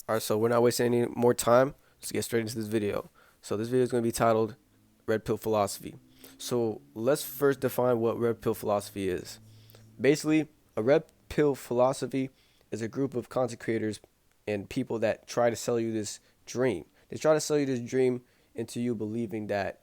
All right, so we're not wasting any more time. Let's get straight into this video. So this video is going to be titled Red Pill Philosophy. So let's first define what Red Pill Philosophy is. Basically, a Red Pill Philosophy is a group of content creators and people that try to sell you this dream. They try to sell you this dream into you believing that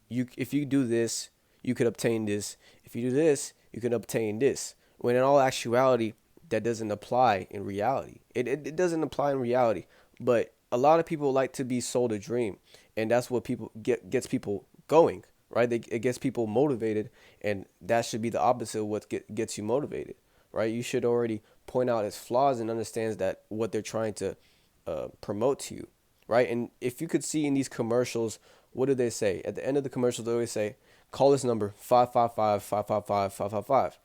if you do this, you could obtain this. If you do this, you can obtain this. When in all actuality, that doesn't apply in reality. It doesn't apply in reality. But a lot of people like to be sold a dream, and that's what people gets people going, right? It gets people motivated, and that should be the opposite of what gets you motivated, right? You should already point out its flaws and understands that what they're trying to promote to you, right? And if you could see in these commercials, what do they say? At the end of the commercial, they always say, call this number 555-555-555.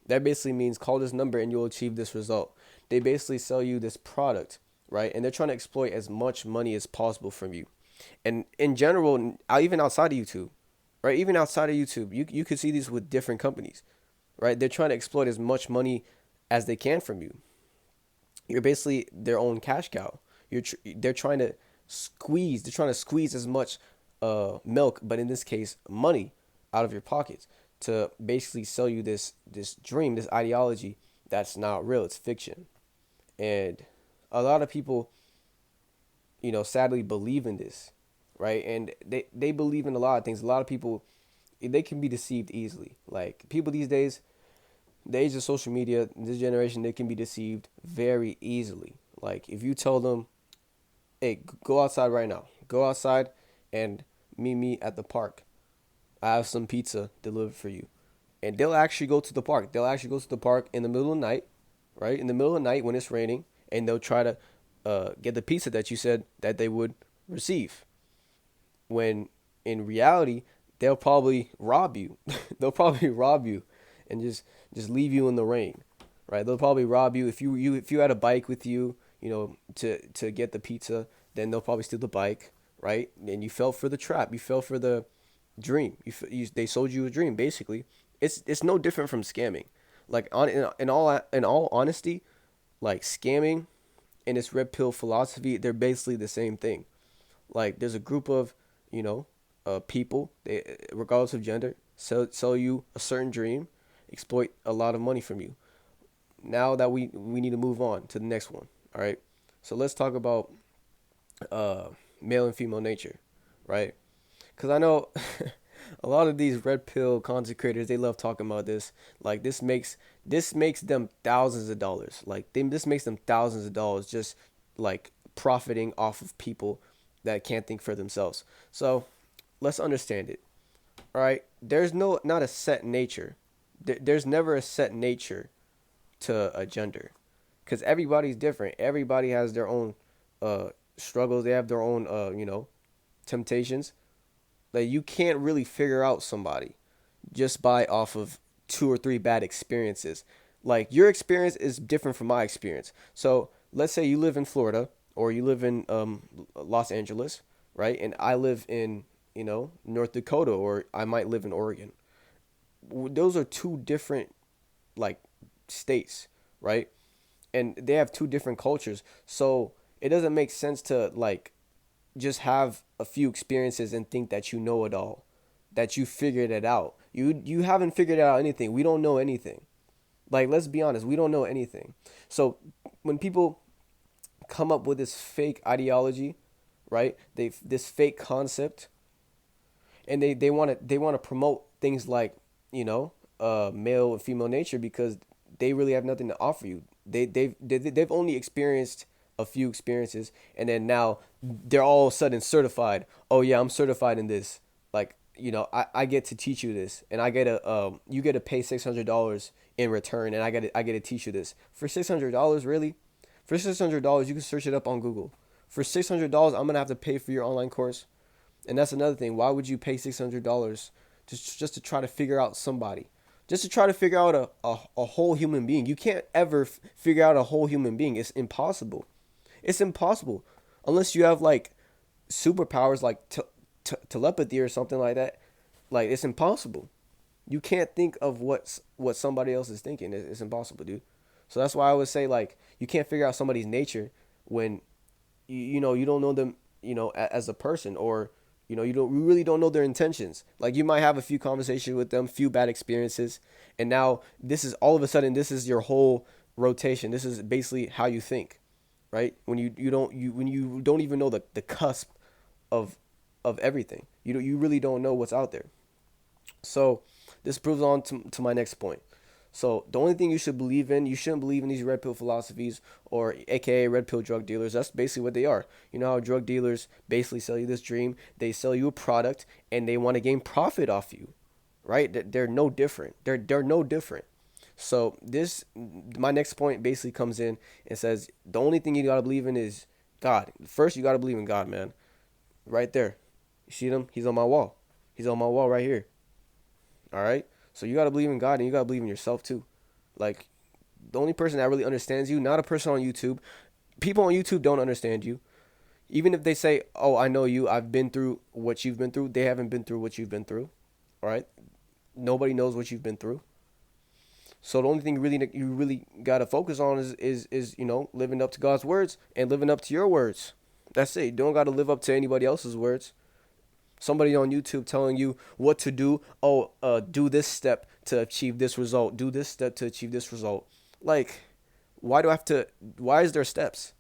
That basically means call this number and you'll achieve this result. They basically sell you this product, right? And they're trying to exploit as much money as possible from you. And in general, even outside of YouTube, right? Even outside of YouTube, you could see these with different companies, right? They're trying to exploit as much money as they can from you. You're basically their own cash cow. They're trying to squeeze. They're trying to squeeze as much milk, but in this case, money out of your pockets to basically sell you this dream, this ideology that's not real. It's fiction, and a lot of people, sadly believe in this, right? And they believe in a lot of things. A lot of people, they can be deceived easily. Like people these days, the age of social media, this generation, they can be deceived very easily. Like if you tell them, hey, go outside right now. Go outside and meet me at the park. I have some pizza delivered for you. And they'll actually go to the park. They'll actually go to the park in the middle of the night, right? In the middle of the night when it's raining, and they'll try to get the pizza that you said that they would receive. When in reality, they'll probably rob you. They'll probably rob you and just leave you in the rain, right? They'll probably rob you if you had a bike with you, to get the pizza. Then they'll probably steal the bike, right? And you fell for the trap. You fell for the dream. They sold you a dream. Basically, it's no different from scamming. Like in all honesty, like scamming and its red pill philosophy, they're basically the same thing. Like there's a group of people, regardless of gender, sell you a certain dream, exploit a lot of money from you. Now that we need to move on to the next one. All right. So let's talk about uh, male and female nature, right? Because I know a lot of these red pill content creators, they love talking about this. Like this makes them thousands of dollars. This makes them thousands of dollars just like profiting off of people that can't think for themselves. So let's understand it. All right, there's not a set nature. There's never a set nature to a gender, because everybody's different. Everybody has their own uh struggles. They have their own temptations. Like you can't really figure out somebody just by off of two or three bad experiences. Like your experience is different from my experience. So let's say you live in Florida or you live in Los Angeles, right? And I live in North Dakota, or I might live in Oregon. Those are two different like states, right? And they have two different cultures. So it doesn't make sense to like just have a few experiences and think that you know it all, that you figured it out. You haven't figured out anything. We don't know anything. Like let's be honest, we don't know anything. So when people come up with this fake ideology, right? They this fake concept, and they want to promote things like male and female nature because they really have nothing to offer you. They've only experienced a few experiences, and then now they're all of a sudden certified. Oh yeah, I'm certified in this. Like I get to teach you this, and I get to you get to pay $600 in return, and I get to teach you this for $600. Really, for $600 you can search it up on Google. For $600 I'm gonna have to pay for your online course. And that's another thing. Why would you pay $600 just to try to figure out somebody? Just to try to figure out a whole human being. You can't ever figure out a whole human being. It's impossible. It's impossible. Unless you have like superpowers like telepathy or something like that. Like it's impossible. You can't think of what somebody else is thinking. It's impossible, dude. So that's why I would say like you can't figure out somebody's nature when you know, you don't know them, you know, as a person, or you know, you really don't know their intentions. Like you might have a few conversations with them, few bad experiences, and now this is all of a sudden this is your whole rotation. This is basically how you think, right? When you don't even know the cusp of everything. You really don't know what's out there. So this proves on to my next point. So the only thing you should believe in, you shouldn't believe in these red pill philosophies, or AKA red pill drug dealers. That's basically what they are. You know how drug dealers basically sell you this dream. They sell you a product and they want to gain profit off you, right? They're no different. They're no different. So this, my next point basically comes in and says the only thing you gotta believe in is God. First, you gotta believe in God, man. Right there. You see him? He's on my wall. He's on my wall right here. All right. So you gotta believe in God and you gotta believe in yourself too. Like the only person that really understands you, not a person on YouTube. People on YouTube don't understand you. Even if they say, "Oh, I know you. I've been through what you've been through." They haven't been through what you've been through. All right. Nobody knows what you've been through. So the only thing you really gotta focus on is you know, living up to God's words and living up to your words. That's it. You don't gotta live up to anybody else's words. Somebody on YouTube telling you what to do. Oh, do this step to achieve this result. Do this step to achieve this result. Like, why do I have to? Why is there steps?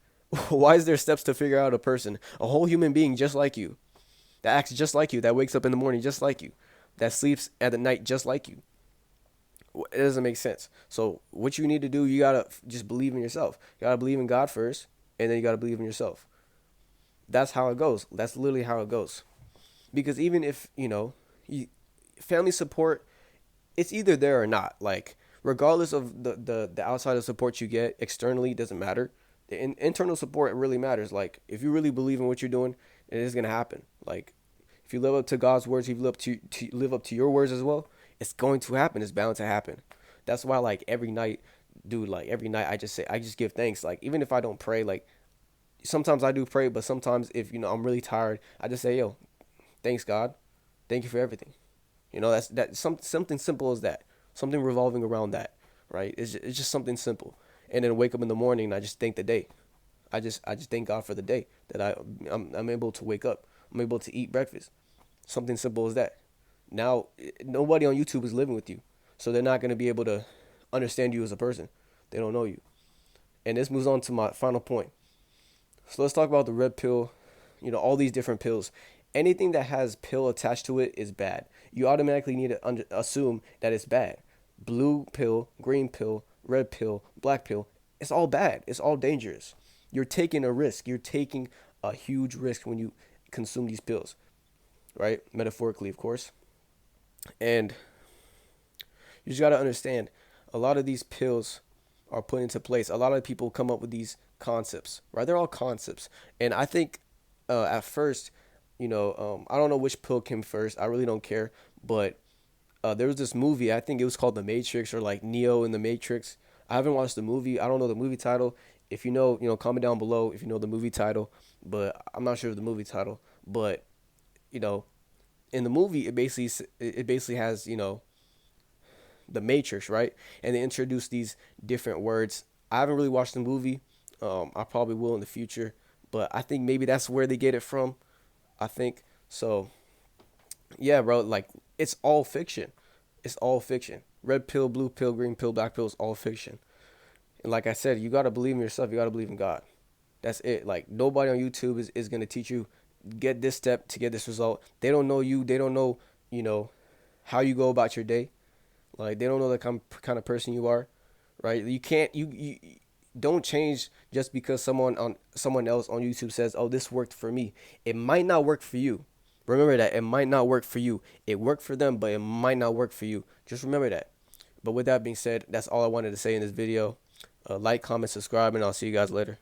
Why is there steps to figure out a person, a whole human being just like you, that acts just like you, that wakes up in the morning just like you, that sleeps at the night just like you? It doesn't make sense. So what you need to do, you gotta just believe in yourself. You gotta believe in God first, and then you gotta believe in yourself. That's how it goes. That's literally how it goes. Because even if you know, family support, it's either there or not. Like regardless of the outside of support you get externally, it doesn't matter. The internal support really matters. Like if you really believe in what you're doing, it is gonna happen. Like if you live up to God's words, if you live up to live up to your words as well, it's going to happen. It's bound to happen. That's why like every night, dude, like every night I just give thanks. Like even if I don't pray, like sometimes I do pray, but sometimes if you know I'm really tired, I just say, yo, thanks God, thank you for everything. You know, something simple as that, something revolving around that, right? It's just something simple, and then wake up in the morning and I just thank the day. I just thank God for the day that I'm able to wake up. I'm able to eat breakfast. Something simple as that. Now, nobody on YouTube is living with you, so they're not going to be able to understand you as a person. They don't know you. And this moves on to my final point. So let's talk about the red pill, you know, all these different pills. Anything that has pill attached to it is bad. You automatically need to assume that it's bad. Blue pill, green pill, red pill, black pill, it's all bad. It's all dangerous. You're taking a risk. You're taking a huge risk when you consume these pills, right? Metaphorically, of course. And you just got to understand a lot of these pills are put into place. A lot of people come up with these concepts, right? They're all concepts. And I think at first, you know, I don't know which pill came first. I really don't care. But there was this movie, I think it was called The Matrix, or like Neo in the Matrix. I haven't watched the movie. I don't know the movie title. If you know, comment down below if you know the movie title. But I'm not sure of the movie title. But, you know, in the movie, it basically has, you know, the Matrix, right? And they introduce these different words. I haven't really watched the movie. I probably will in the future, but I think maybe that's where they get it from. I think so. Yeah, bro. Like it's all fiction. It's all fiction. Red pill, blue pill, green pill, black pill is all fiction. And like I said, you gotta believe in yourself. You gotta believe in God. That's it. Like nobody on YouTube is gonna teach you get this step to get this result. They don't know you. They don't know, you know, how you go about your day. Like they don't know the kind of person you are, right? You can't you don't change just because someone else on YouTube says, "Oh, this worked for me." It might not work for you. Remember that it might not work for you. It worked for them, but it might not work for you. Just remember that. But with that being said, that's all I wanted to say in this video. Like, comment, subscribe, and I'll see you guys later.